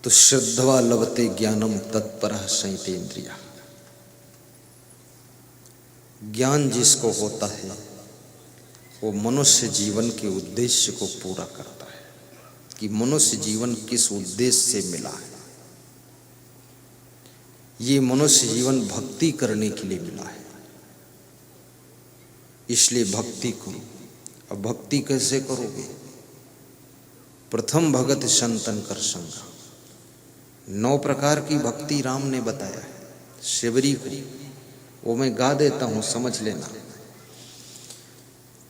तो श्रद्धवा लभते ज्ञानम तत्परः संयतेन्द्रिया। ज्ञान जिसको होता है वो मनुष्य जीवन के उद्देश्य को पूरा करता है कि मनुष्य जीवन किस उद्देश्य से मिला है। ये मनुष्य जीवन भक्ति करने के लिए मिला है, इसलिए भक्ति करो। अब भक्ति कैसे करोगे? प्रथम भगत संतन कर संगा। 9 प्रकार की भक्ति राम ने बताया है शिवरी को, वो मैं गा देता हूं, समझ लेना।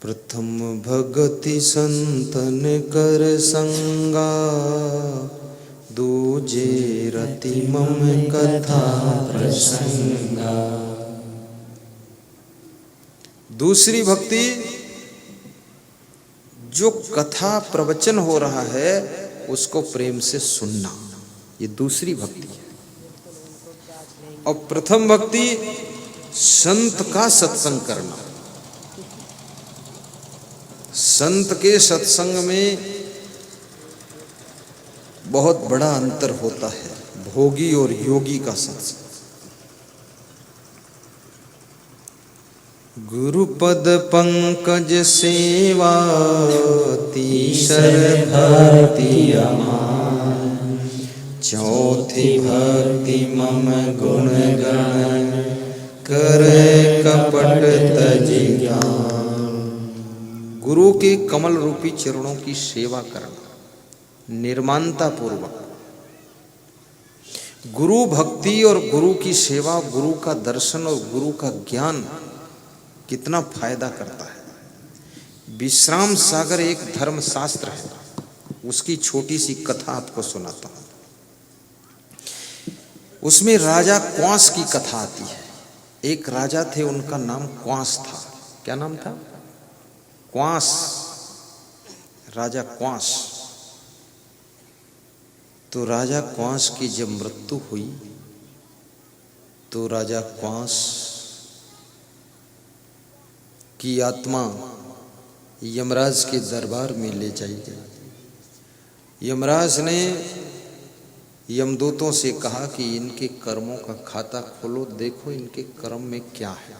प्रथम भगति संतन कर संगा, दूजे रति मम कथा प्रसंगा। दूसरी भक्ति जो कथा प्रवचन हो रहा है उसको प्रेम से सुनना, ये दूसरी भक्ति है। और प्रथम भक्ति संत का सत्संग करना। संत के सत्संग में बहुत बड़ा अंतर होता है, भोगी और योगी का सत्संग। गुरुपद पंकज सेवा, तीसर भक्ति अमान, चौथी भक्ति मम गुण गण, करे कपट तजि ज्ञान। गुरु के कमल रूपी चरणों की सेवा करना निर्मानता पूर्वक। गुरु भक्ति और गुरु की सेवा, गुरु का दर्शन और गुरु का ज्ञान कितना फायदा करता है। विश्राम सागर एक धर्म शास्त्र है, उसकी छोटी सी कथा आपको सुनाता हूं। उसमें राजा क्वांस की कथा आती है। एक राजा थे, उनका नाम क्वांस था। क्या नाम था? क्वांस, राजा क्वांस। तो राजा क्वांस की जब मृत्यु हुई तो राजा क्वांस की आत्मा यमराज के दरबार में ले जाई गई। यमराज ने यमदूतों से कहा कि इनके कर्मों का खाता खोलो, देखो इनके कर्म में क्या है।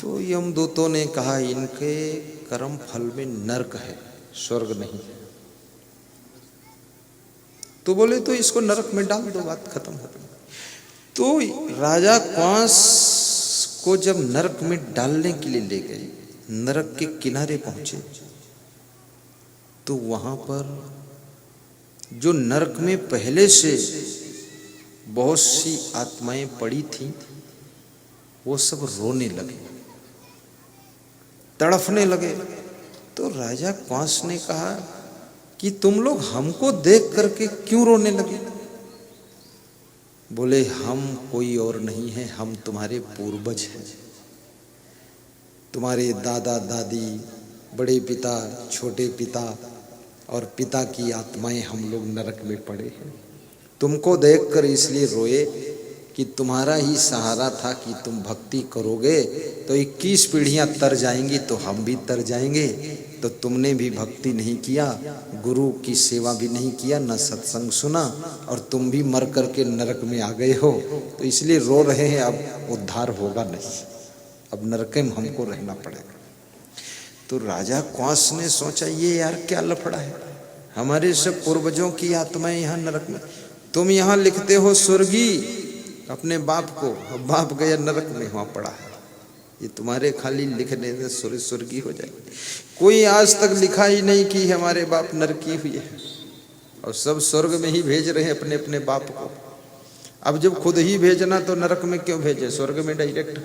तो यमदूतों ने कहा इनके कर्म फल में नरक है, स्वर्ग नहीं है। तो बोले तो इसको नरक में डाल दो, बात खत्म हो गई। तो राजा क्वांस को जब नरक में डालने के लिए ले गए, नरक के किनारे पहुंचे तो वहां पर जो नरक में पहले से बहुत सी आत्माएं पड़ी थी वो सब रोने लगे, तड़फने लगे। तो राजा क्वांस ने कहा कि तुम लोग हमको देख करके क्यों रोने लगे? बोले हम कोई और नहीं है, हम तुम्हारे पूर्वज हैं। तुम्हारे दादा दादी, बड़े पिता, छोटे पिता और पिता की आत्माएं हम लोग नरक में पड़े हैं। तुमको देखकर इसलिए रोए कि तुम्हारा ही सहारा था कि तुम भक्ति करोगे तो 21 पीढ़ियां तर जाएंगी, तो हम भी तर जाएंगे। तो तुमने भी भक्ति नहीं किया, गुरु की सेवा भी नहीं किया, न सत्संग सुना, और तुम भी मर करके नरक में आ गए हो, तो इसलिए रो रहे हैं। अब उद्धार होगा नहीं, अब नरक में हमको रहना पड़ेगा। तो राजा क्वांस ने सोचा ये यार क्या लफड़ा है, हमारे सब पूर्वजों की आत्माएं यहाँ नरक में, तुम यहाँ लिखते हो स्वर्गीय अपने बाप को, बाप गया नरक में, वहां पड़ा है। ये तुम्हारे खाली लिखने से स्वर्गीय हो जाएगी। कोई आज तक लिखा ही नहीं कि हमारे बाप नरकी हुए हैं, और सब स्वर्ग में ही भेज रहे हैं अपने अपने बाप को। अब जब खुद ही भेजना तो नरक में क्यों भेजे? स्वर्ग में डायरेक्ट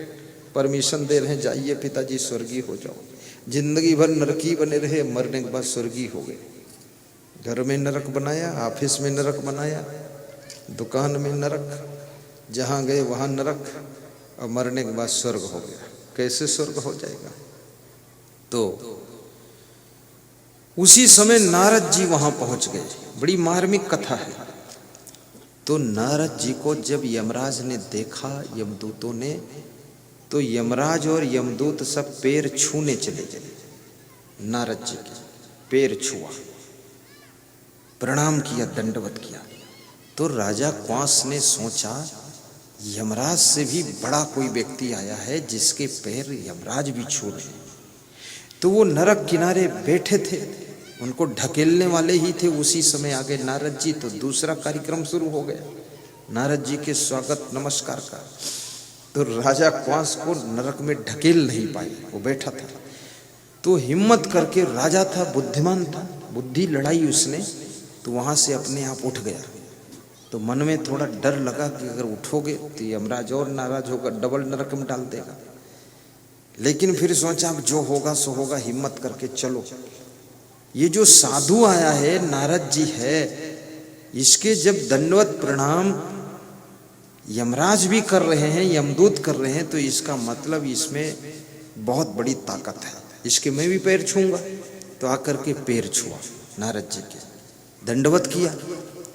परमिशन दे रहे हैं, जाइए पिताजी स्वर्गीय हो जाओ। जिंदगी भर नरकी बने रहे, मरने के बाद स्वर्गीय हो गए। घर में नरक बनाया, ऑफिस में नरक बनाया, दुकान में नरक, जहाँ गए वहाँ नरक, और मरने के बाद स्वर्ग हो गया। कैसे स्वर्ग हो जाएगा? तो उसी समय नारद जी वहां पहुंच गए। बड़ी मार्मिक कथा है। तो नारद जी को जब यमराज ने देखा, यमदूतों ने, तो यमराज और यमदूत सब पैर छूने चले गए। नारद जी के पैर छुआ, प्रणाम किया, दंडवत किया। तो राजा क्वांस ने सोचा यमराज से भी बड़ा कोई व्यक्ति आया है जिसके पैर यमराज भी छू रहे हैं। तो वो नरक किनारे बैठे थे, उनको ढकेलने वाले ही थे। उसी समय आ गए नारद जी, तो दूसरा कार्यक्रम शुरू हो गया नारद जी के स्वागत नमस्कार का। तो राजा क्वांस को नरक में ढकेल नहीं पाए, वो बैठा था। तो हिम्मत करके, राजा था, बुद्धिमान था, बुद्धि लड़ाई उसने, तो वहां से अपने आप उठ गया। तो मन में थोड़ा डर लगा कि अगर उठोगे तो यमराज और नाराज होगा, डबल नरक में डाल देगा। लेकिन फिर सोचा अब जो होगा सो होगा, हिम्मत करके चलो। ये जो साधु आया है, नारद जी है, इसके जब दंडवत प्रणाम यमराज भी कर रहे हैं, यमदूत कर रहे हैं, तो इसका मतलब इसमें बहुत बड़ी ताकत है, इसके मैं भी पैर छूंगा। तो आकर के पैर छुआ नारद जी के, दंडवत किया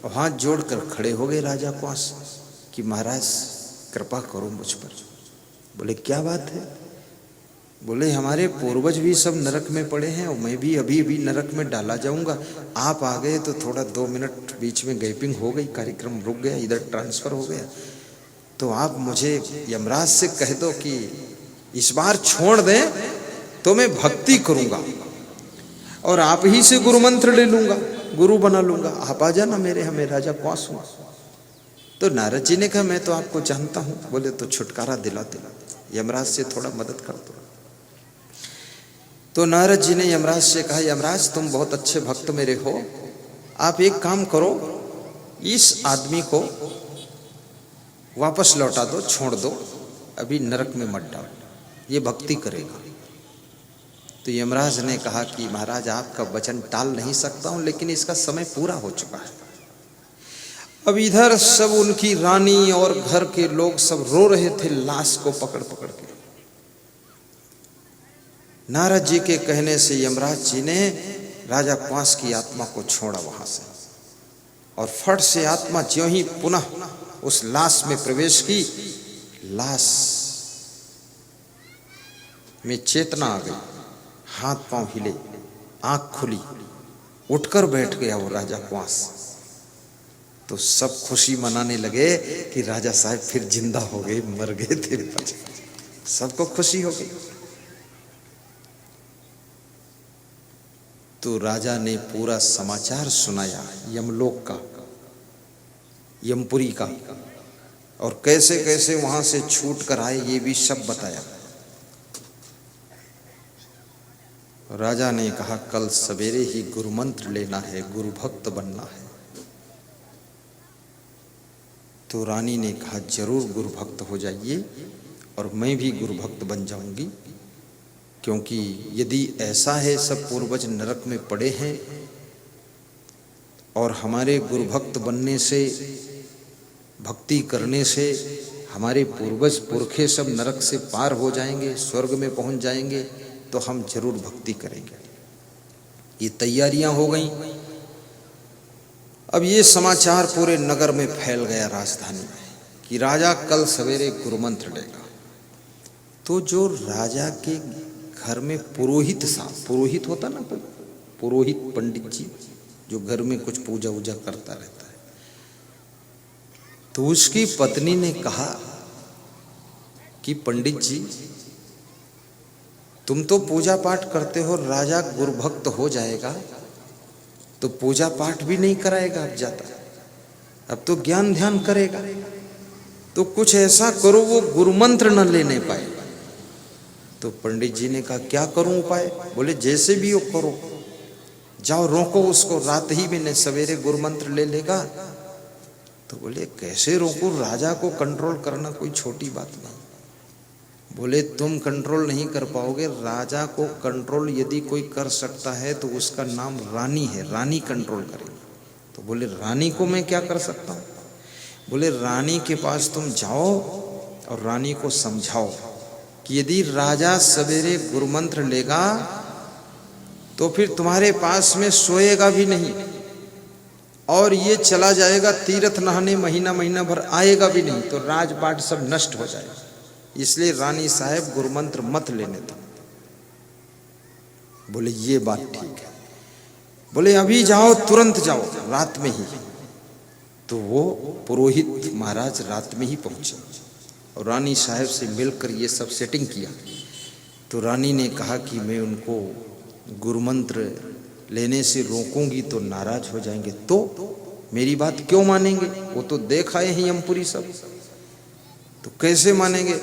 और हाथ जोड़कर खड़े हो गए राजा क्वांस कि महाराज कृपा करो मुझ पर। बोले क्या बात है? बोले हमारे पूर्वज भी सब नरक में पड़े हैं और मैं भी अभी अभी नरक में डाला जाऊंगा। आप आ गए तो थोड़ा 2 मिनट बीच में गैपिंग हो गई, कार्यक्रम रुक गया, इधर ट्रांसफर हो गया। तो आप मुझे यमराज से कह दो कि इस बार छोड़ दें तो मैं भक्ति करूंगा और आप ही से गुरु मंत्र ले लूंगा, गुरु बना लूंगा। आप आ जाना मेरे, हमें राजा क्वांस हूं। तो नारद जी ने कहा मैं तो आपको जानता हूं। बोले तो छुटकारा दिला यमराज से थोड़ा मदद कर दो। तो नारद जी ने यमराज से कहा यमराज तुम बहुत अच्छे भक्त मेरे हो, आप एक काम करो, इस आदमी को वापस लौटा दो, छोड़ दो, अभी नरक में मत डालो, ये भक्ति करेगा। तो यमराज ने कहा कि महाराज आपका वचन टाल नहीं सकता हूं, लेकिन इसका समय पूरा हो चुका है। अब इधर सब उनकी रानी और घर के लोग सब रो रहे थे लाश को पकड़ पकड़ के। नारद जी के कहने से यमराज जी ने राजा क्वांस की आत्मा को छोड़ा वहां से, और फट से आत्मा ज्यों ही पुनः उस लाश में प्रवेश की, लाश में चेतना आ गई, हाथ पांव हिले, आंख खुली, उठकर बैठ गया वो राजा क्वांस। तो सब खुशी मनाने लगे कि राजा साहब फिर जिंदा हो गए, मर गए थे, सबको खुशी हो गई। तो राजा ने पूरा समाचार सुनाया यमलोक का, यमपुरी का, और कैसे कैसे वहां से छूट कर आए ये भी सब बताया। राजा ने कहा कल सवेरे ही गुरु मंत्र लेना है, गुरु भक्त बनना है। तो रानी ने कहा जरूर गुरु भक्त हो जाइए और मैं भी गुरु भक्त बन जाऊंगी, क्योंकि यदि ऐसा है सब पूर्वज नरक में पड़े हैं और हमारे गुरु भक्त बनने से, भक्ति करने से हमारे पूर्वज पुरखे सब नरक से पार हो जाएंगे, स्वर्ग में पहुंच जाएंगे, तो हम जरूर भक्ति करेंगे। ये तैयारियां हो गई। अब ये समाचार पूरे नगर में फैल गया, राजधानी में, कि राजा कल सवेरे गुरु मंत्र लेगा। तो जो राजा के घर में पुरोहित सा, पुरोहित होता ना, पुरोहित पंडित जी जो घर में कुछ पूजा वूजा करता रहता है, तो उसकी पत्नी ने कहा कि पंडित जी तुम तो पूजा पाठ करते हो, राजा गुरु भक्त हो जाएगा तो पूजा पाठ भी नहीं कराएगा, अब जाता, अब तो ज्ञान ध्यान करेगा, तो कुछ ऐसा करो वो गुरु मंत्र न लेने पाए। तो पंडित जी ने कहा क्या करूं उपाय? बोले जैसे भी हो करो, जाओ रोको उसको, रात ही में सवेरे गुरु मंत्र ले लेगा। तो बोले कैसे रोको, राजा को कंट्रोल करना कोई छोटी बात नहीं। बोले तुम कंट्रोल नहीं कर पाओगे, राजा को कंट्रोल यदि कोई कर सकता है तो उसका नाम रानी है, रानी कंट्रोल करेगी। तो बोले रानी को मैं क्या कर सकता हूँ? बोले रानी के पास तुम जाओ और रानी को समझाओ कि यदि राजा सवेरे गुरु मंत्र लेगा तो फिर तुम्हारे पास में सोएगा भी नहीं और ये चला जाएगा तीर्थ नहाने, महीना महीना भर आएगा भी नहीं, तो राजपाट सब नष्ट हो जाएगा। इसलिए रानी साहब गुरुमंत्र मत लेने दो। बोले ये बात ठीक है। बोले अभी जाओ, तुरंत जाओ, रात में ही। तो वो पुरोहित महाराज रात में ही पहुंचे और रानी साहब से मिलकर ये सब सेटिंग किया। तो रानी ने कहा कि मैं उनको गुरुमंत्र लेने से रोकूंगी तो नाराज हो जाएंगे, तो मेरी बात क्यों मानेंगे? वो तो देख आए हैं यमपुरी सब, तो कैसे मानेंगे?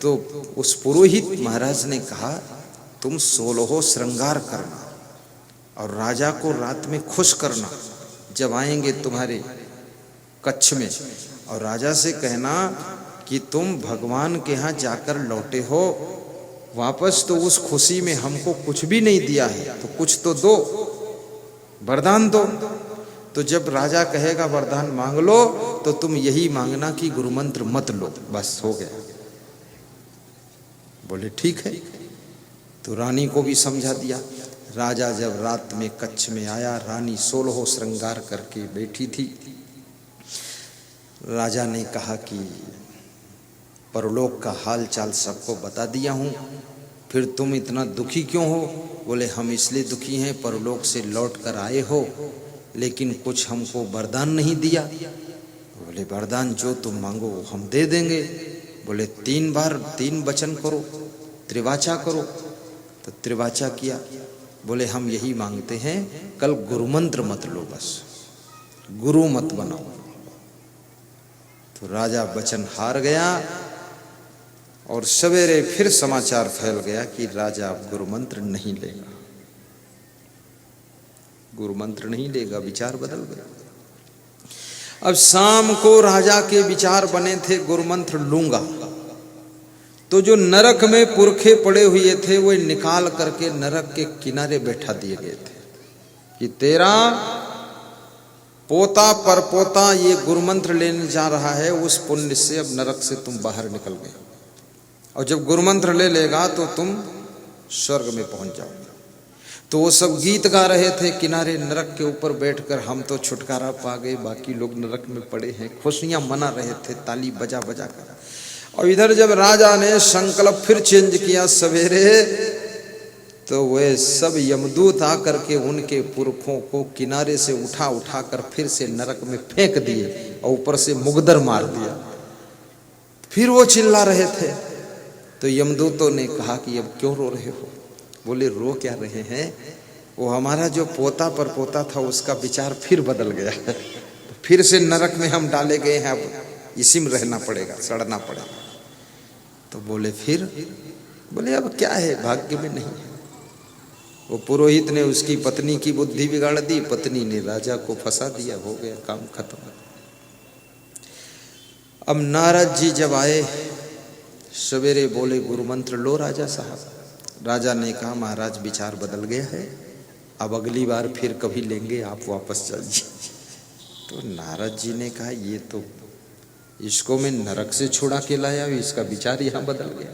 तो उस पुरोहित महाराज ने कहा तुम 16 श्रृंगार करना और राजा को रात में खुश करना जब आएंगे तुम्हारे कक्ष में, और राजा से कहना कि तुम भगवान के यहाँ जाकर लौटे हो वापस, तो उस खुशी में हमको कुछ भी नहीं दिया है तो कुछ तो दो, वरदान दो। तो जब राजा कहेगा वरदान मांग लो तो तुम यही मांगना कि गुरुमंत्र मत लो, बस हो गया। बोले ठीक है। तो रानी को भी समझा दिया। राजा जब रात में कच्छ में आया, रानी 16 श्रृंगार करके बैठी थी। राजा ने कहा कि परलोक का हाल चाल सबको बता दिया हूँ, फिर तुम इतना दुखी क्यों हो? बोले हम इसलिए दुखी हैं, परलोक से लौट कर आए हो लेकिन कुछ हमको वरदान नहीं दिया। बोले वरदान जो तुम मांगो हम दे देंगे। बोले 3 बार 3 वचन करो, त्रिवाचा करो। तो त्रिवाचा किया। बोले हम यही मांगते हैं कल गुरुमंत्र मत लो, बस गुरु मत बनाओ। तो राजा वचन हार गया और सवेरे फिर समाचार फैल गया कि राजा अब गुरुमंत्र नहीं लेगा, गुरुमंत्र नहीं लेगा। विचार बदल गया। अब शाम को राजा के विचार बने थे गुरुमंत्र लूंगा, तो जो नरक में पुरखे पड़े हुए थे वो निकाल करके नरक के किनारे बैठा दिए गए थे कि तेरा पोता परपोता ये गुरुमंत्र लेने जा रहा है, उस पुण्य से अब नरक से तुम बाहर निकल गए, और जब गुरुमंत्र ले लेगा तो तुम स्वर्ग में पहुंच जाओगे। तो वो सब गीत गा रहे थे किनारे नरक के ऊपर बैठकर, हम तो छुटकारा पा गए, बाकी लोग नरक में पड़े हैं। खुशियां मना रहे थे ताली बजा बजा कर। और इधर जब राजा ने संकल्प फिर चेंज किया सवेरे, तो वे सब यमदूत आकर के उनके पुरखों को किनारे से उठा उठा कर फिर से नरक में फेंक दिए और ऊपर से मुगदर मार दिया। फिर वो चिल्ला रहे थे। तो यमदूतों ने कहा कि अब क्यों रो रहे हो? बोले रो क्या रहे हैं, वो हमारा जो पोता पर पोता था उसका विचार फिर बदल गया, फिर से नरक में हम डाले गए हैं, अब इसी में रहना पड़ेगा, सड़ना पड़ेगा। तो बोले फिर? बोले अब क्या है, भाग्य में नहीं है। वो पुरोहित ने उसकी पत्नी की बुद्धि बिगाड़ दी, पत्नी ने राजा को फंसा दिया, हो गया काम खत्म। अब नारद जी जब आए सवेरे, बोले गुरुमंत्र लो राजा साहब। राजा ने कहा महाराज विचार बदल गया है, अब अगली बार फिर कभी लेंगे, आप वापस जाइए। तो नारद जी ने कहा ये तो इसको मैं नरक से छुड़ा के लाया, इसका विचार यहाँ बदल गया।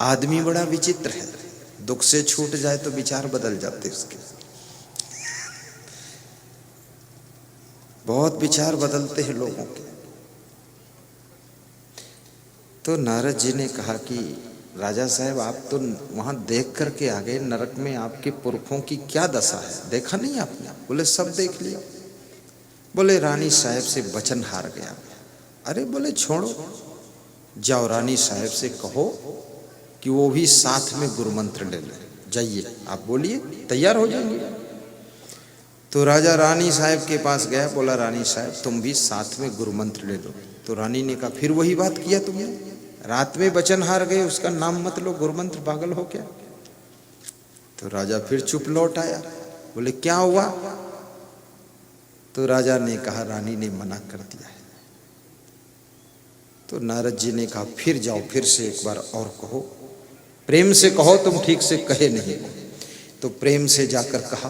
आदमी बड़ा विचित्र है, दुख से छूट जाए तो विचार बदल जाते उसके, बहुत विचार बदलते हैं लोगों के। तो नारद जी ने कहा कि राजा साहब आप तो वहां देख करके आ गए, नरक में आपके पुरखों की क्या दशा है, देखा नहीं आपने? बोले सब देख लिया। बोले रानी साहब से वचन हार गया। अरे बोले छोड़ो, जाओ रानी साहब से कहो कि वो भी साथ में गुरुमंत्र ले ले, जाइए आप बोलिए तैयार हो जाएंगे। तो राजा रानी साहब के पास गया, बोला रानी साहब तुम भी साथ में गुरुमंत्र ले लो। तो रानी ने कहा फिर वही बात किया तुमने, रात में वचन हार गए, उसका नाम मत लो, गुरुमंत्र, पागल हो क्या? तो राजा फिर चुप लौट आया। बोले क्या हुआ? तो राजा ने कहा रानी ने मना कर दिया है। तो नारद जी ने कहा फिर जाओ, फिर से एक बार और कहो, प्रेम से कहो, तुम ठीक से कहे नहीं। तो प्रेम से जाकर कहा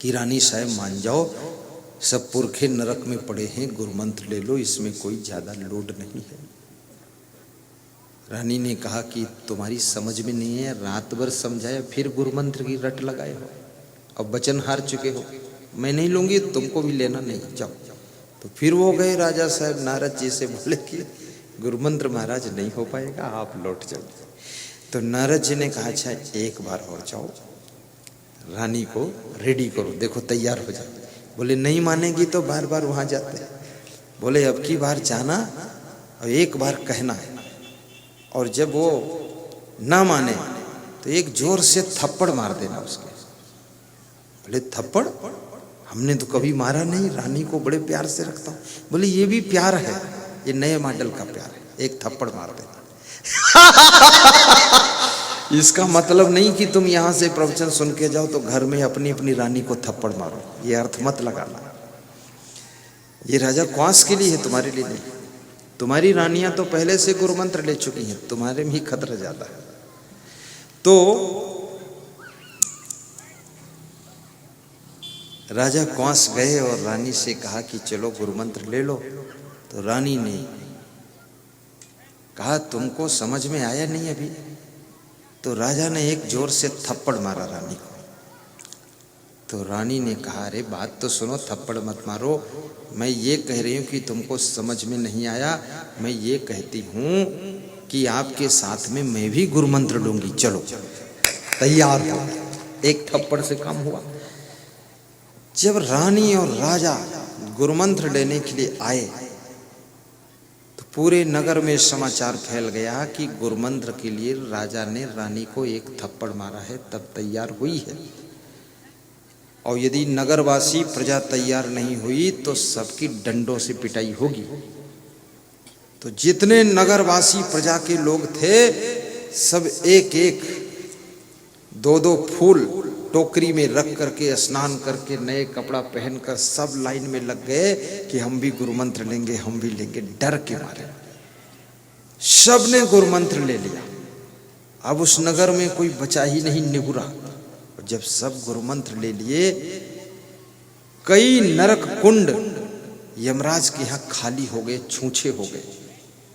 कि रानी साहब मान जाओ, सब पुरखे नरक में पड़े हैं, गुरुमंत्र ले लो, इसमें कोई ज्यादा लोड नहीं है। रानी ने कहा कि तुम्हारी समझ में नहीं है, रात भर समझाया फिर गुरुमंत्र की रट लगाए हो, अब वचन हार चुके हो, मैं नहीं लूंगी, तुमको भी लेना नहीं, जाओ। तो फिर वो गए राजा साहब नारद जी से बोले कि गुरु मंत्र महाराज नहीं हो पाएगा, आप लौट जाओ। तो नारद जी ने कहा अच्छा एक बार और जाओ, रानी को रेडी करो, देखो तैयार हो जाए। बोले नहीं मानेगी तो बार बार वहां जाते हैं। बोले अब की बार जाना और एक बार कहना है, और जब वो ना माने तो एक जोर से थप्पड़ मार देना उसके। बोले थप्पड़? हमने तो कभी मारा नहीं, रानी को बड़े प्यार से रखता हूं। बोले ये भी प्यार है, ये नए मॉडल का प्यार है, एक थप्पड़ मार देना। इसका मतलब नहीं कि तुम यहां से प्रवचन सुन के जाओ तो घर में अपनी अपनी रानी को थप्पड़ मारो, ये अर्थ मत लगाना। ये राजा क्वांस के लिए है, तुम्हारे लिए नहीं। तुम्हारी रानियां तो पहले से गुरु मंत्र ले चुकी हैं, तुम्हारे में ही खतरा ज्यादा है। तो राजा क्वांस गए और रानी से कहा कि चलो गुरु मंत्र ले लो। तो रानी ने कहा तुमको समझ में आया नहीं अभी? तो राजा ने एक जोर से थप्पड़ मारा रानी को। तो रानी ने कहा अरे बात तो सुनो, थप्पड़ मत मारो, मैं ये कह रही हूं कि तुमको समझ में नहीं आया। मैं ये कहती हूं कि आपके साथ में मैं भी गुरु मंत्र लूंगी, चलो तैयार हो। एक थप्पड़ से काम हुआ। जब रानी और राजा गुरु मंत्र लेने के लिए आए तो पूरे नगर में समाचार फैल गया कि गुरु मंत्र के लिए राजा ने रानी को एक थप्पड़ मारा है, तब तैयार हुई है। और यदि नगरवासी प्रजा तैयार नहीं हुई तो सबकी डंडों से पिटाई होगी। तो जितने नगरवासी प्रजा के लोग थे सब एक एक दो दो फूल टोकरी में रख करके स्नान करके नए कपड़ा पहनकर सब लाइन में लग गए कि हम भी गुरु मंत्र लेंगे, हम भी लेंगे। डर के मारे सब ने गुरु मंत्र ले लिया। अब उस नगर में कोई बचा ही नहीं, निगुरा। जब सब गुरु मंत्र ले लिए, कई नरक कुंड यमराज के यहाँ खाली हो गए, छूछे हो गए।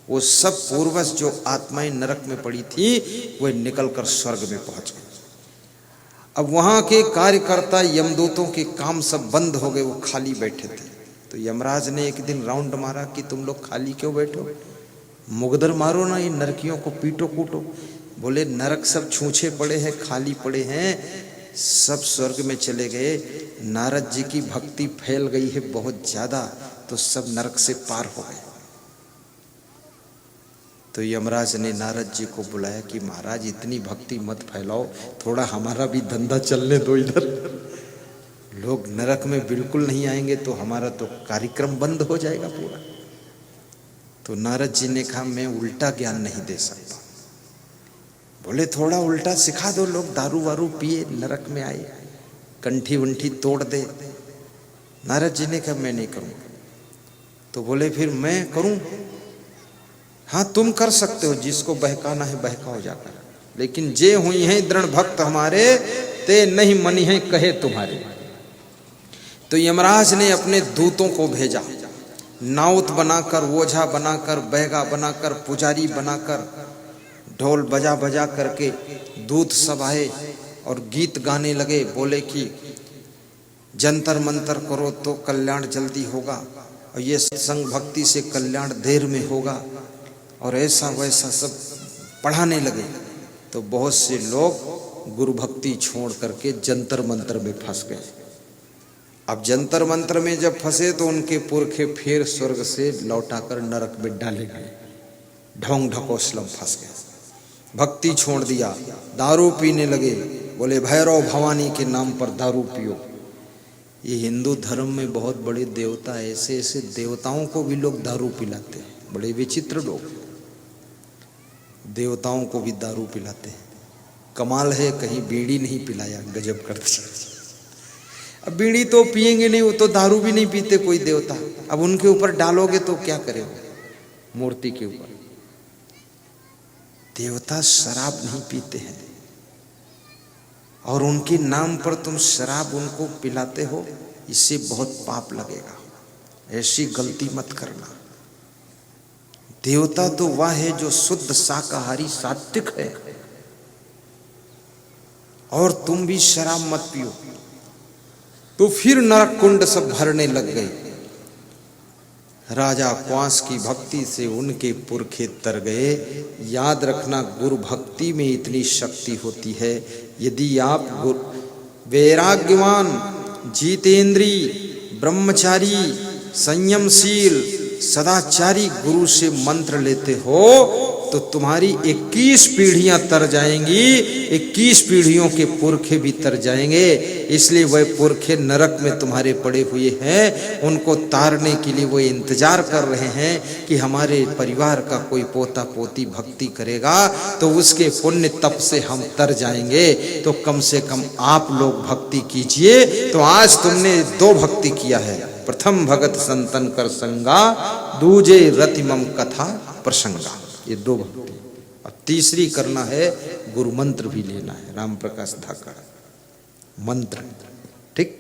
वो सब पूर्वज जो आत्माएं नरक में पड़ी थी वे निकलकर स्वर्ग में पहुंच गए। अब वहां के कार्यकर्ता यमदूतों के काम सब बंद हो गए, वो खाली बैठे थे। तो यमराज ने एक दिन राउंड मारा कि तुम लोग खाली क्यों बैठो, मुगदर मारो ना, ये नरकियों को पीटो कूटो। बोले नरक सब छूछे पड़े हैं, खाली पड़े हैं, सब स्वर्ग में चले गए। नारद जी की भक्ति फैल गई है बहुत ज्यादा, तो सब नरक से पार हो गए। तो यमराज ने नारद जी को बुलाया कि महाराज इतनी भक्ति मत फैलाओ, थोड़ा हमारा भी धंधा चलने दो इधर। लोग नरक में बिल्कुल नहीं आएंगे तो हमारा तो कार्यक्रम बंद हो जाएगा पूरा। तो नारद जी ने कहा मैं उल्टा ज्ञान नहीं दे सकता। बोले थोड़ा उल्टा सिखा दो, लोग दारू वारू पिए नरक में आए, कंठी वंठी तोड़ दे। नारद जी ने कहा मैं नहीं करूंगा। तो बोले फिर मैं करूं? हाँ तुम कर सकते हो, जिसको बहकाना है बहकाओ जाकर, लेकिन जे हुई हैं दृढ़ भक्त हमारे, ते नहीं मनी है कहे तुम्हारे। तो यमराज ने अपने दूतों को भेजा, नाउत बनाकर, ओझा बनाकर, बैगा बनाकर, पुजारी बनाकर, ढोल बजा बजा करके दूत सब आए और गीत गाने लगे। बोले कि जंतर मंतर करो तो कल्याण जल्दी होगा, और ये संग भक्ति से कल्याण देर में होगा, और ऐसा वैसा सब पढ़ाने लगे। तो बहुत से लोग गुरु भक्ति छोड़ करके जंतर मंतर में फंस गए। अब जंतर मंत्र में जब फंसे तो उनके पुरखे फिर स्वर्ग से लौटाकर नरक में डाले गए, ढोंग ढकोसलम फंस गए। भक्ति छोड़ दिया, दारू पीने लगे। बोले भैरव भवानी के नाम पर दारू पियो। ये हिंदू धर्म में बहुत बड़े देवता, ऐसे ऐसे देवताओं को भी लोग दारू पिलाते हैं, बड़े विचित्र लोग। देवताओं को भी दारू पिलाते हैं। कमाल है, कहीं बीड़ी नहीं पिलाया, गजब करते। अब बीड़ी तो पिएंगे नहीं, वो तो दारू भी नहीं पीते कोई देवता। अब उनके ऊपर डालोगे तो क्या करेंगे? मूर्ति के ऊपर देवता शराब नहीं पीते हैं, और उनके नाम पर तुम शराब उनको पिलाते हो, इससे बहुत पाप लगेगा। ऐसी गलती मत करना। देवता तो वह है जो शुद्ध शाकाहारी सात्विक है, और तुम भी शराब मत पियो। तो फिर नरक कुंड सब भरने लग गए। राजा क्वांस की भक्ति से उनके पुरखे तर गए। याद रखना, गुरु भक्ति में इतनी शक्ति होती है। यदि आप वैराग्यवान, जितेंद्री, ब्रह्मचारी, संयमशील, सदाचारी गुरु से मंत्र लेते हो तो तुम्हारी 21 पीढ़ियां तर जाएंगी, 21 पीढ़ियों के पुरखे भी तर जाएंगे। इसलिए वह पुरखे नरक में तुम्हारे पड़े हुए हैं, उनको तारने के लिए वो इंतजार कर रहे हैं कि हमारे परिवार का कोई पोता पोती भक्ति करेगा तो उसके पुण्य तप से हम तर जाएंगे। तो कम से कम आप लोग भक्ति कीजिए। तो आज तुमने 2 भक्ति किया है, प्रथम भगत संतन कर संगा, दूजे रति मम कथा प्रसंगा, ये 2 भक्ति। और तीसरी करना है, गुरु मंत्र भी लेना है, राम प्रकाश धाकड़ मंत्र, ठीक,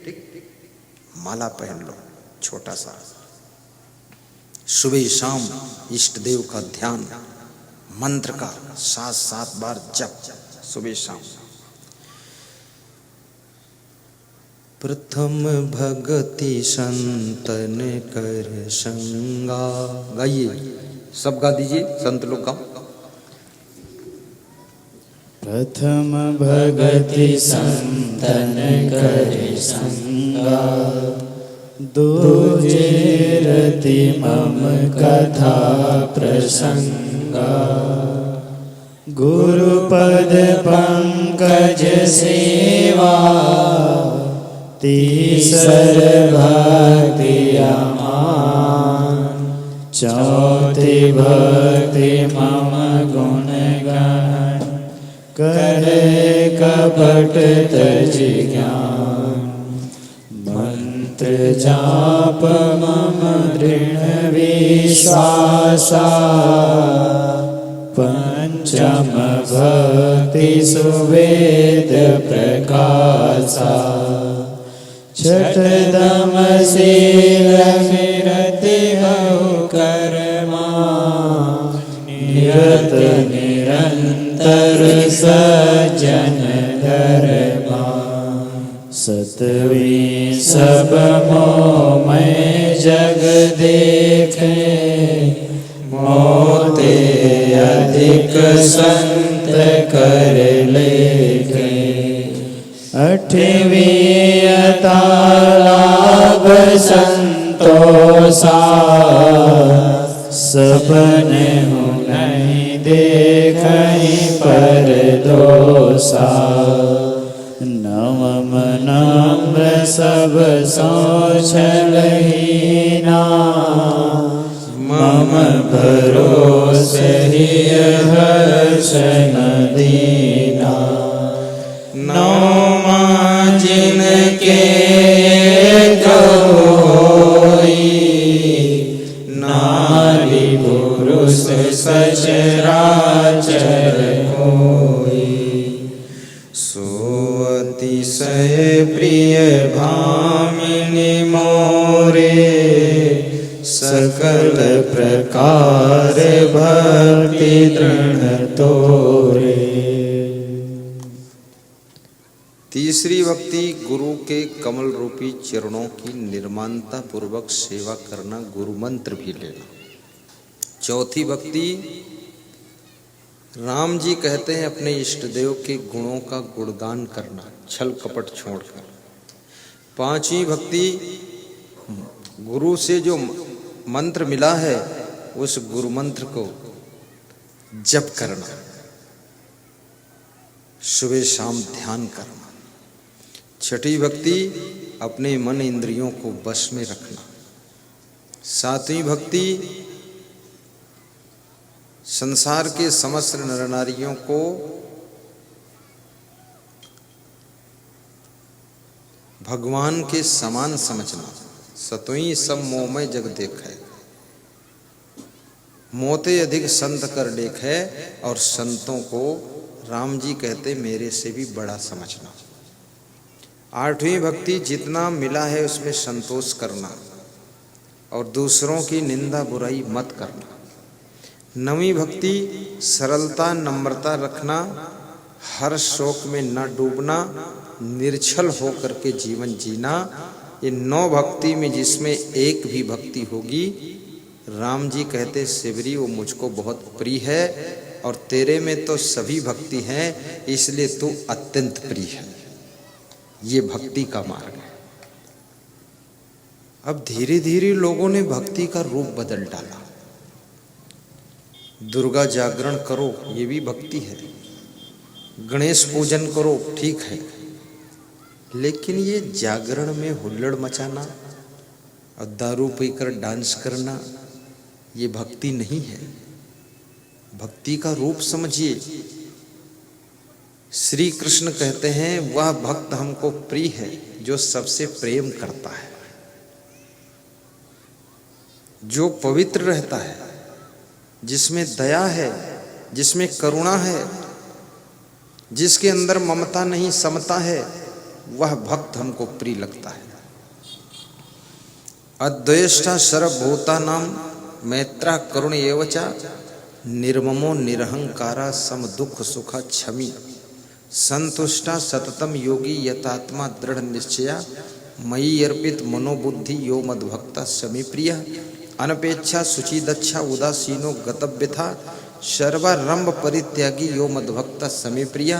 माला पहन लो छोटा सा, सुबह शाम इष्ट देव का ध्यान, मंत्र का 7-7 बार जप सुबह शाम। प्रथम भगति संतन कर संगा, गाइए, सब गा दीजिए, संत लोग का। प्रथम भगति संतन कर संगा, दूजे रति मम कथा प्रसंगा, गुरुपद पंकज सेवा, तीसर भक्ति अमान, चौथी भक्ति मम गुण गान, करे कपट तज ज्ञान, मंत्र जाप मम दृढ़ विश्वासा, पंचम भक्ति सुवेद प्रकाशा, छठदम शील निरति बहु कर्मा, निरत निरंतर सज्जन धर्मा, सतवीं सब मोह मैं जग देखे, मोते अधिक संत कर लेखे, 8वीं लाभ संतोषा, सपने हूँ नहीं देखहीं पर दोषा, नवम नम्र सब सोचलहीना, मम भरोसे हर्ष दीना, नौमा जिनके कोई, नारी पुरुष सचराचर कोई, सो अतिशय प्रिय भामिनी मोरे, सकल प्रकार भक्ति दृढ़ तोरे। तीसरी भक्ति, गुरु के कमल रूपी चरणों की निर्माणता पूर्वक सेवा करना, गुरु मंत्र भी लेना। चौथी भक्ति, राम जी कहते हैं अपने इष्ट देव के गुणों का गुणगान करना, छल कपट छोड़कर। 5वीं भक्ति, गुरु से जो मंत्र मिला है उस गुरु मंत्र को जप करना, सुबह शाम ध्यान करना। 6ठी भक्ति, अपने मन इंद्रियों को वश में रखना। 7वीं भक्ति, संसार के समस्त नर नारियों को भगवान के समान समझना। 7वीं, सब मोहमय जग देखे, मोते अधिक संत कर लेखे, और संतों को राम जी कहते मेरे से भी बड़ा समझना। 8वीं भक्ति, जितना मिला है उसमें संतोष करना और दूसरों की निंदा बुराई मत करना। 9वीं भक्ति, सरलता नम्रता रखना, हर शोक में न डूबना, निर्छल होकर के जीवन जीना। ये 9 भक्ति में जिसमें एक भी भक्ति होगी राम जी कहते शिवरी वो मुझको बहुत प्रिय है और तेरे में तो सभी भक्ति है, इसलिए तू अत्यंत प्रिय है। ये भक्ति का मार्ग है। अब धीरे धीरे लोगों ने भक्ति का रूप बदल डाला। दुर्गा जागरण करो, ये भी भक्ति है। गणेश पूजन करो, ठीक है, लेकिन ये जागरण में हुल्लड़ मचाना और दारू पीकर डांस करना ये भक्ति नहीं है। भक्ति का रूप समझिए। श्री कृष्ण कहते हैं वह भक्त हमको प्रिय है जो सबसे प्रेम करता है, जो पवित्र रहता है, जिसमें दया है, जिसमें करुणा है, जिसके अंदर ममता नहीं समता है, वह भक्त हमको प्रिय लगता है। अद्वेष्टा सर्वभूतानां मैत्रा करुण एवचा निर्ममो निरहंकारा सम दुख सुख क्षमी संतुष्टा सततम योगी यतात्मा दृढ़ निश्चया मयि अर्पित मनोबुद्धि यो मद्भक्ता समे प्रिय अनपेक्षा शुचिदच्छा उदासीनो गतव्यथा सर्वारंभ परित्यागी यो मद्भक्ता समे प्रिय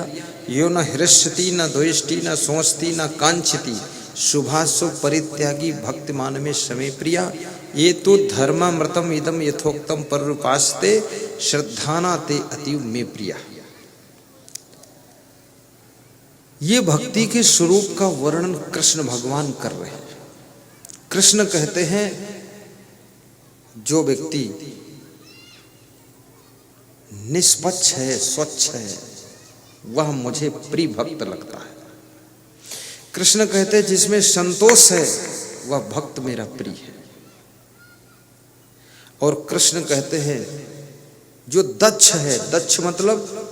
यो न हृष्यति न द्वेष्टि न सोचति न कांक्षति शुभाशुभ परित्यागी भक्तिमान में समे प्रिया ये तो धर्मामृतम इदम यथोक्तम पर्युपास्ते श्रद्धाना ते अतीव में प्रिया। ये भक्ति के स्वरूप का वर्णन कृष्ण भगवान कर रहे हैं। कृष्ण कहते हैं जो व्यक्ति निष्पक्ष है, स्वच्छ है, वह मुझे प्रिय भक्त लगता है। कृष्ण कहते हैं जिसमें संतोष है वह भक्त मेरा प्रिय है। और कृष्ण कहते हैं जो दक्ष है, दक्ष मतलब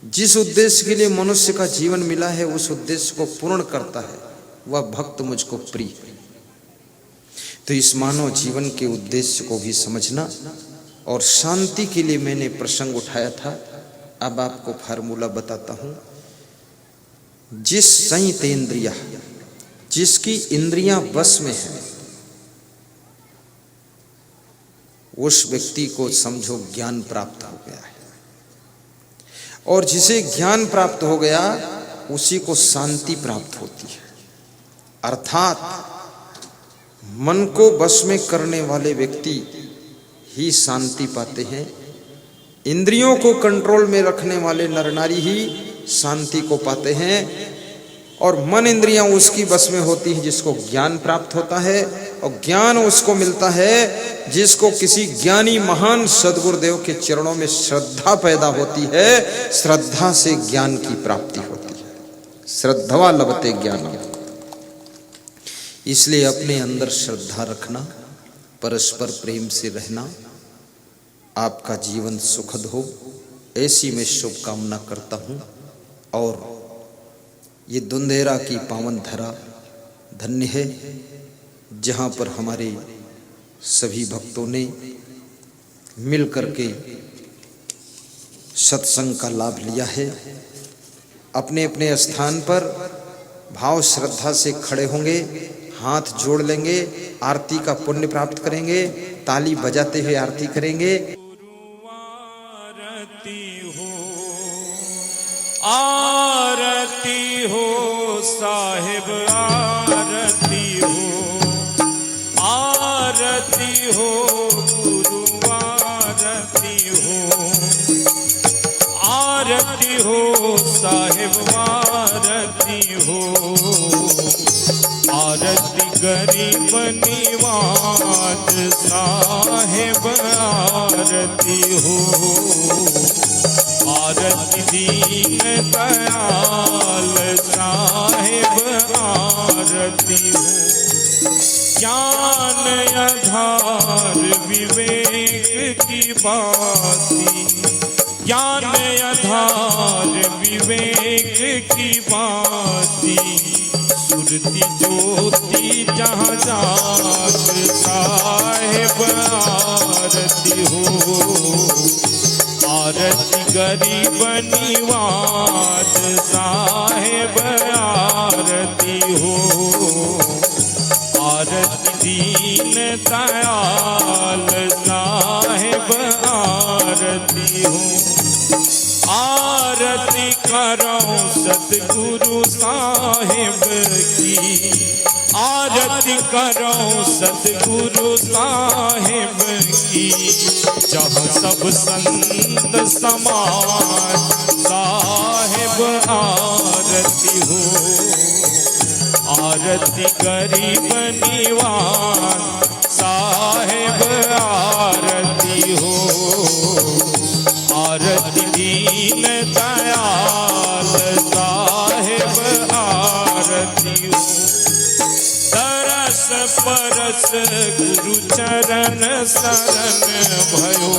जिस उद्देश्य के लिए मनुष्य का जीवन मिला है उस उद्देश्य को पूर्ण करता है, वह भक्त मुझको प्रिय है। तो इस मानव जीवन के उद्देश्य को भी समझना और शांति के लिए मैंने प्रसंग उठाया था। अब आपको फार्मूला बताता हूं। जिस संयत इंद्रिया, जिसकी इंद्रियां वश में है, उस व्यक्ति को समझो ज्ञान प्राप्त हो गया है। और जिसे ज्ञान प्राप्त हो गया उसी को शांति प्राप्त होती है। अर्थात मन को वश में करने वाले व्यक्ति ही शांति पाते हैं। इंद्रियों को कंट्रोल में रखने वाले नर नारी ही शांति को पाते हैं। और मन इंद्रियां उसकी बस में होती हैं जिसको ज्ञान प्राप्त होता है। और ज्ञान उसको मिलता है जिसको किसी ज्ञानी महान सद्गुरुदेव के चरणों में श्रद्धा पैदा होती है। श्रद्धा से ज्ञान की प्राप्ति होती है। श्रद्धवा लभते ज्ञानम। इसलिए अपने अंदर श्रद्धा रखना, परस्पर प्रेम से रहना, आपका जीवन सुखद हो, ऐसी मैं शुभकामना करता हूँ। और ये धुंधेरा की पावन धरा धन्य है जहाँ पर हमारे सभी भक्तों ने मिल करके सत्संग का लाभ लिया है। अपने अपने स्थान पर भाव श्रद्धा से खड़े होंगे, हाथ जोड़ लेंगे, आरती का पुण्य प्राप्त करेंगे, ताली बजाते हुए आरती करेंगे। आरती हो साहिब आरती हो, आरती हो गुरु आरती हो, आरती हो साहिब आरती हो, आरती गरीब निवाज साहिब आरती हो, आरती दीन दयाल साहिब आरती हो, ज्ञान आधार विवेक की बाती, ज्ञान आधार विवेक की बाती, सुरती ज्योति जहाँ जाग साहिब आरती हो, आरती गरीब निवाज साहिब आरती हो, आरती दीन दयाल साहिब आरती हो। आरती करो सतगुरु साहिब की, आरती करो सतगुरु साहिब की। जहाँ सब संत समान साहिब आरती हो। आरती गरीब निवान साहिब आरती हो। आरती दीन दयाल साहिब आरती हो। तरस परस गुरु चरण शरण भयो।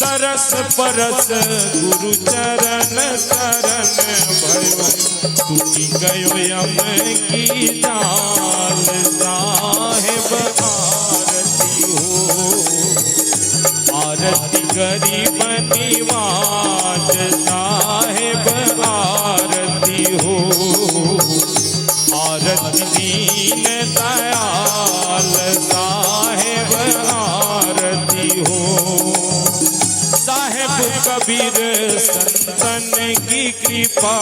तरस परस गुरु चरण शरण भयो। टूटी गयो यम की जाल साहिब आरती हो। आरती गरीब निवाज साहिब आरती हो। आरती दीन दयाल साहिब आरती हो। साहिब कबीर संतन की कृपा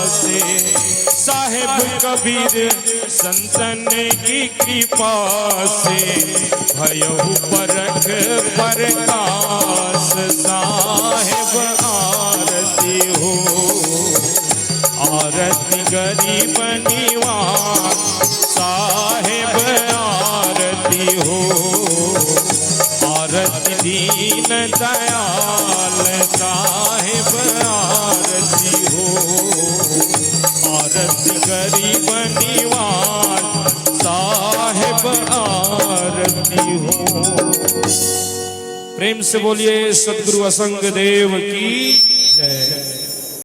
से, साहिब कबीर संतन की कृपा से भयहु परख प्रकाश साहिब आरती हो। आरती गरीब निवान साहिब आरती हो। आरती दीन दयाल साहिब आरती हो। आरती गरीब निवान साहिब आरती हो। प्रेम से बोलिए सद्गुरु असंग देव की जय।